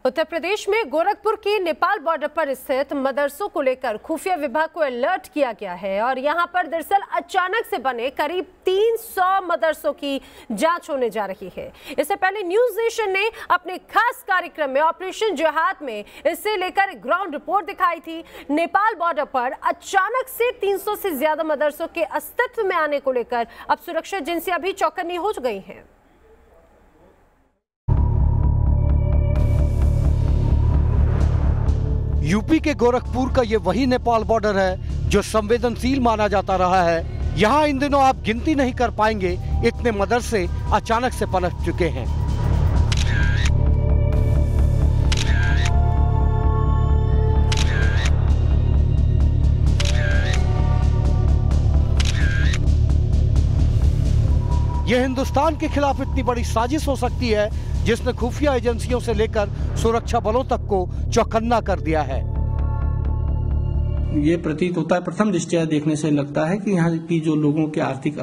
उत्तर प्रदेश में गोरखपुर की नेपाल बॉर्डर पर स्थित मदरसों को लेकर खुफिया विभाग को अलर्ट किया गया है और यहां पर दरअसल अचानक से बने करीब 300 मदरसों की जांच होने जा रही है। इससे पहले न्यूज नेशन ने अपने खास कार्यक्रम में ऑपरेशन जिहाद में इससे लेकर ग्राउंड रिपोर्ट दिखाई थी। नेपाल बॉर्डर पर अचानक से 300 से ज्यादा मदरसों के अस्तित्व में आने को लेकर अब सुरक्षा एजेंसियां भी चौकन्नी हो गई हैं। यूपी के गोरखपुर का ये वही नेपाल बॉर्डर है जो संवेदनशील माना जाता रहा है। यहाँ इन दिनों आप गिनती नहीं कर पाएंगे, इतने मदरसे अचानक से पनप चुके हैं। यह हिंदुस्तान के खिलाफ इतनी बड़ी साजिश हो सकती है जिसने खुफिया एजेंसियों से लेकर सुरक्षा बलों तक को चौकन्ना कर दिया है। ये प्रतीत होता है, प्रथम दृष्टया देखने से लगता है कि यहाँ की जो लोगों की आर्थिक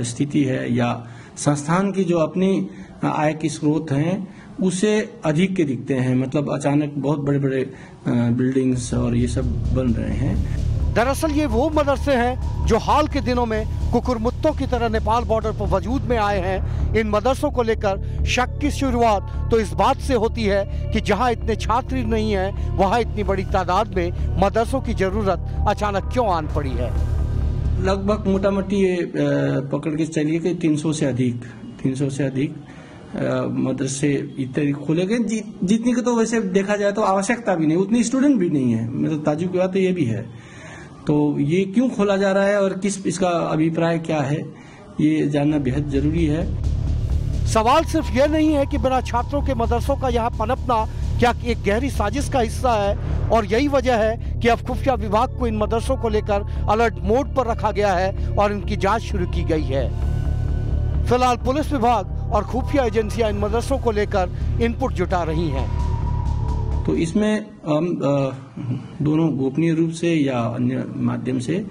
स्थिति है या संस्थान की जो अपनी आय की स्रोत हैं उसे अधिक के दिखते हैं। मतलब अचानक बहुत बड़े बड़े बिल्डिंग्स और ये सब बन रहे हैं। दरअसल ये वो मदरसे हैं जो हाल के दिनों में कुकुरमुत्तों की तरह नेपाल बॉर्डर पर वजूद में आए हैं। इन मदरसों को लेकर शक की शुरुआत तो इस बात से होती है कि जहां इतने छात्र नहीं हैं, वहां इतनी बड़ी तादाद में मदरसों की जरूरत अचानक क्यों आन पड़ी है। लगभग मोटा मोटी ये पकड़ के चलिए कि 300 से अधिक मदरसे इत्यादि खोले गए। जितनी की तो वैसे देखा जाए तो आवश्यकता भी नहीं, उतनी स्टूडेंट भी नहीं है। मतलब ताज्जुब की बात तो ये भी है। तो ये क्यों खोला जा रहा है और किस इसका अभिप्राय क्या है, ये जानना बेहद जरूरी है। सवाल सिर्फ यह नहीं है कि बिना छात्रों के मदरसों का यहाँ पनपना क्या एक गहरी साजिश का हिस्सा है, और यही वजह है कि अब खुफिया विभाग को इन मदरसों को लेकर अलर्ट मोड पर रखा गया है और इनकी जांच शुरू की गई है। फिलहाल पुलिस विभाग और खुफिया एजेंसियां इन मदरसों को लेकर इनपुट जुटा रही हैं। तो इसमें हम दोनों गोपनीय रूप से या अन्य माध्यम से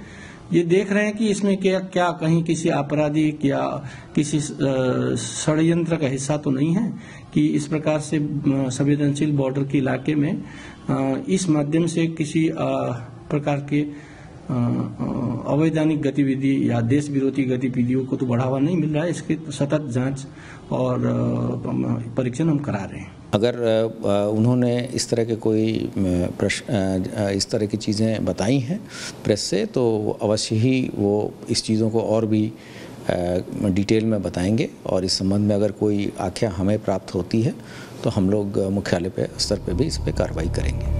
ये देख रहे हैं कि इसमें क्या कहीं किसी आपराधिक या किसी षड्यंत्र का हिस्सा तो नहीं है कि इस प्रकार से संवेदनशील बॉर्डर के इलाके में इस माध्यम से किसी प्रकार के अवैधानिक गतिविधि या देश विरोधी गतिविधियों को तो बढ़ावा नहीं मिल रहा है। इसकी सतत जांच और परीक्षण हम करा रहे हैं। अगर उन्होंने इस तरह के कोई इस तरह की चीज़ें बताई हैं प्रेस से, तो अवश्य ही वो इस चीज़ों को और भी डिटेल में बताएंगे और इस संबंध में अगर कोई आख्या हमें प्राप्त होती है तो हम लोग मुख्यालय स्तर पर भी इस पर कार्रवाई करेंगे।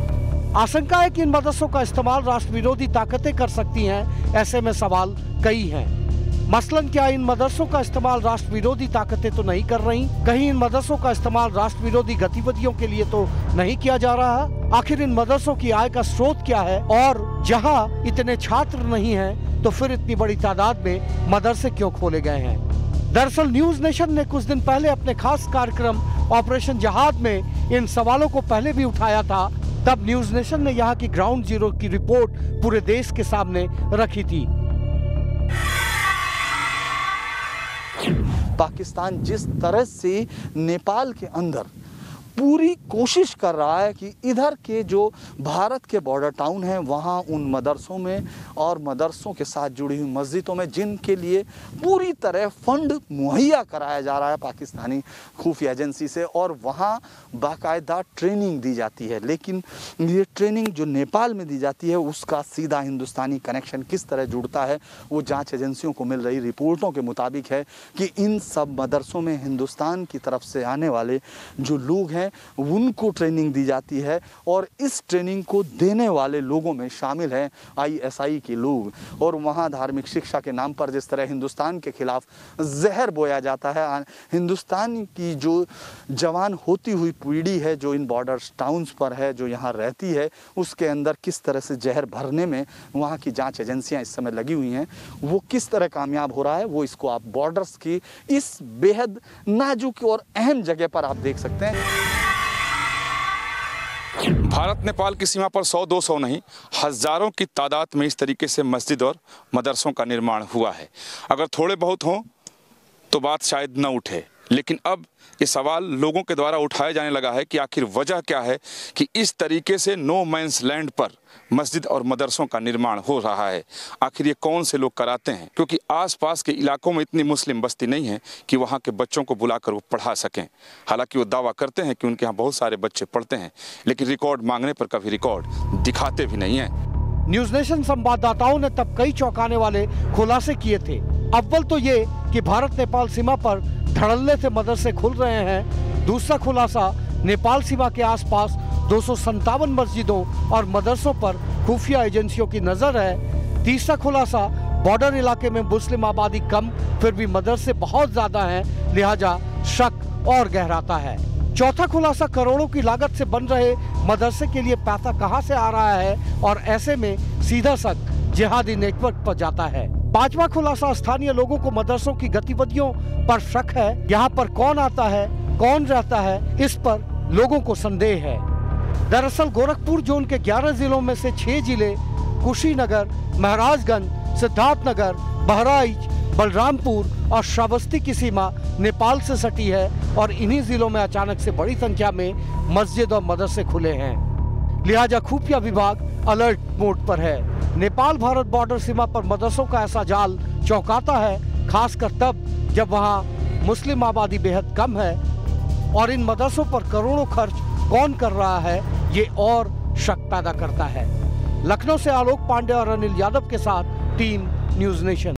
आशंका है कि इन मदरसों का इस्तेमाल राष्ट्र विरोधी ताकतें कर सकती हैं। ऐसे में सवाल कई हैं। मसलन क्या इन मदरसों का इस्तेमाल राष्ट्र विरोधी ताकतें तो नहीं कर रही? कहीं इन मदरसों का इस्तेमाल राष्ट्र विरोधी गतिविधियों के लिए तो नहीं किया जा रहा? आखिर इन मदरसों की आय का स्रोत क्या है? और जहां इतने छात्र नहीं हैं, तो फिर इतनी बड़ी तादाद में मदरसे क्यों खोले गए हैं? दरअसल न्यूज नेशन ने कुछ दिन पहले अपने खास कार्यक्रम ऑपरेशन जिहाद में इन सवालों को पहले भी उठाया था। तब न्यूज नेशन ने यहाँ की ग्राउंड जीरो की रिपोर्ट पूरे देश के सामने रखी थी। पाकिस्तान जिस तरह से नेपाल के अंदर पूरी कोशिश कर रहा है कि इधर के जो भारत के बॉर्डर टाउन हैं वहाँ उन मदरसों में और मदरसों के साथ जुड़ी हुई मस्जिदों में जिनके लिए पूरी तरह फंड मुहैया कराया जा रहा है पाकिस्तानी खुफिया एजेंसी से, और वहाँ बाकायदा ट्रेनिंग दी जाती है। लेकिन ये ट्रेनिंग जो नेपाल में दी जाती है उसका सीधा हिंदुस्तानी कनेक्शन किस तरह जुड़ता है, वो जाँच एजेंसियों को मिल रही रिपोर्टों के मुताबिक है कि इन सब मदरसों में हिंदुस्तान की तरफ से आने वाले जो लोग हैं उनको ट्रेनिंग दी जाती है, और इस ट्रेनिंग को देने वाले लोगों में शामिल हैं ISI के लोग। और वहाँ धार्मिक शिक्षा के नाम पर जिस तरह हिंदुस्तान के खिलाफ जहर बोया जाता है, हिंदुस्तान की जो जवान होती हुई पीढ़ी है जो इन बॉर्डर टाउन्स पर है, जो यहाँ रहती है, उसके अंदर किस तरह से जहर भरने में वहाँ की जांच एजेंसियाँ इस समय लगी हुई हैं, वो किस तरह कामयाब हो रहा है, वो इसको आप बॉर्डर्स की इस बेहद नाजुक और अहम जगह पर आप देख सकते हैं। भारत नेपाल की सीमा पर 100-200 नहीं, हजारों की तादाद में इस तरीके से मस्जिद और मदरसों का निर्माण हुआ है। अगर थोड़े बहुत हों तो बात शायद न उठे, लेकिन अब ये सवाल लोगों के द्वारा उठाया जाने लगा है कि आखिर वजह क्या है कि इस तरीके से नो मैंस लैंड पर मस्जिद और मदरसों का निर्माण हो रहा है। आखिर ये कौन से लोग कराते हैं, क्योंकि आसपास के इलाकों में इतनी मुस्लिम बस्ती नहीं है कि वहाँ के बच्चों को बुलाकर वो पढ़ा सकें। हालांकि वो दावा करते हैं कि उनके यहाँ बहुत सारे बच्चे पढ़ते हैं, लेकिन रिकॉर्ड मांगने पर कभी रिकॉर्ड दिखाते भी नहीं हैं। न्यूज नेशन संवाददाताओं ने तब कई चौंकाने वाले खुलासे किए थे। अव्वल तो ये कि भारत नेपाल सीमा पर धड़ल्ले से मदरसे खुल रहे हैं। दूसरा खुलासा, नेपाल सीमा के आसपास 257 मस्जिदों और मदरसों पर खुफिया एजेंसियों की नजर है। तीसरा खुलासा, बॉर्डर इलाके में मुस्लिम आबादी कम फिर भी मदरसे बहुत ज्यादा हैं, लिहाजा शक और गहराता है। चौथा खुलासा, करोड़ों की लागत से बन रहे मदरसे के लिए पैसा कहां से आ रहा है और ऐसे में सीधा शक जिहादी नेटवर्क पर जाता है। पांचवा खुलासा, स्थानीय लोगों को मदरसों की गतिविधियों पर शक है। यहाँ पर कौन आता है, कौन रहता है, इस पर लोगों को संदेह है। दरअसल गोरखपुर जोन के 11 जिलों में से 6 जिले कुशीनगर, महाराजगंज, सिद्धार्थनगर, बहराइच, बलरामपुर और श्रावस्ती की सीमा नेपाल से सटी है और इन्हीं जिलों में अचानक से बड़ी संख्या में मस्जिद और मदरसे खुले हैं। लिहाजा खुफिया विभाग अलर्ट मोड पर है। नेपाल भारत बॉर्डर सीमा पर मदरसों का ऐसा जाल चौंकाता है, खासकर तब जब वहाँ मुस्लिम आबादी बेहद कम है। और इन मदरसों पर करोड़ों खर्च कौन कर रहा है, ये और शक पैदा करता है। लखनऊ से आलोक पांडे और अनिल यादव के साथ टीम न्यूज नेशन।